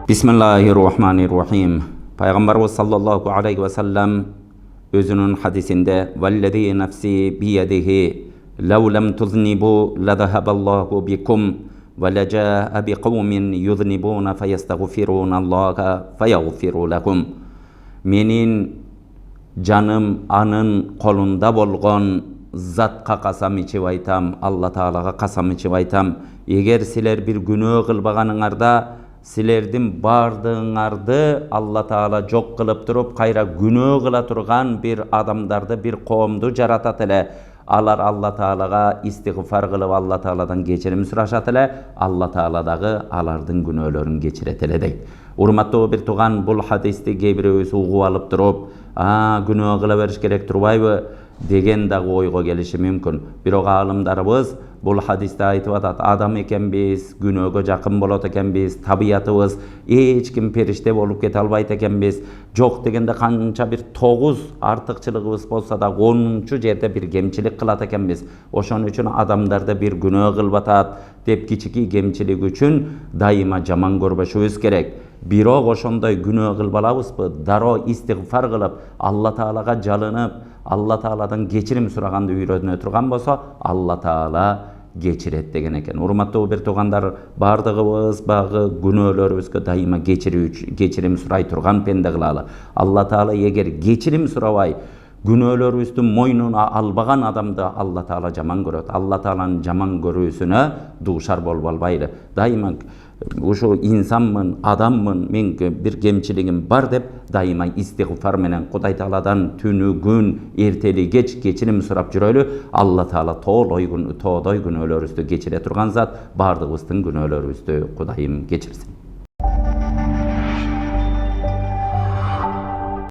Bismillahirrahmanirrahim. Peygamberimiz sallallahu aleyhi ve sellem özünün hadisinde "Vellezî nefsî biyedihi lev lem tuznibu lezeheballahu bikum ve lecâe biqavmin yuznibûne feyestağfirûnallâhe feyaghfiru lehum." Menin canım anın kolunda bolğan zatqa qasam içip aytam, Allah Taalaga qasam içip aytam. Eger siler bir günah kılbağanыңarda silerдің bardığыңарды Allah Taala жок кылып туруп, кайра günah кыла турган bir adamдарды, bir коомду жаратат эле. Алар Allah Taalага истигфар кылып, Allah Taalадан кечирим сурашат эле. Allah Taala дагы алардын күнөөлөрүн кечирет эле дейт. Урматтуу bir туган, бул хадисти кээ бирөөбүз угуп алып туруп, күнөө кыла бериш керек турбайбы деген дагы ойго келиши мүмкүн. Бирок аалымдарыбыз бул хадисте айтып атат, адам экенбиз, күнөөгө жакын болот экенбиз, табиятыбыз эч ким периште болуп кете албайт экенбиз. Жок дегенде канча бир 9 артыкчылыгыбыз болсо да 10-чу жерде бир кемчилик кылат экенбиз. Ошон үчүн адамдарды бир күнөө кылып атат деп кичики кемчилик үчүн дайыма жаман көрбөшүбүз керек. Бирок ошондой күнөө кылып алабызбы? Дароо истигфар кылып, Allah Taalaga жалынып, Allah Taala'dan geçirim suraganды үйрөнө турган болсо, Allah Taala geçiret деген экен. Урматтуу бир туугандар, бардыгыбыз багы күнөөлөрүбүзгө дайыма geçirim сурай турган пенде кылалы. Allah Taala эгер geçirim сурабай, күнөөлөрүбүздү мойнуна албаган адамды Allah Taala жаман көрөт. Allah Taala'nын жаман көрүүсүнө дуушар болуп албайлы. Дайыма ошо инсанмын, адаммын, мен бир кемчилигим бар деп дайыма истигфар менен Кудай Тааладан түнү күн, эртели кеч кечирим сурап жүрөлү. Allah Taala тоодой күнөөлөрүбүздү кечире турган зат, бардыгыбыздын күнөөлөрүбүздү Кудайым кечирсин.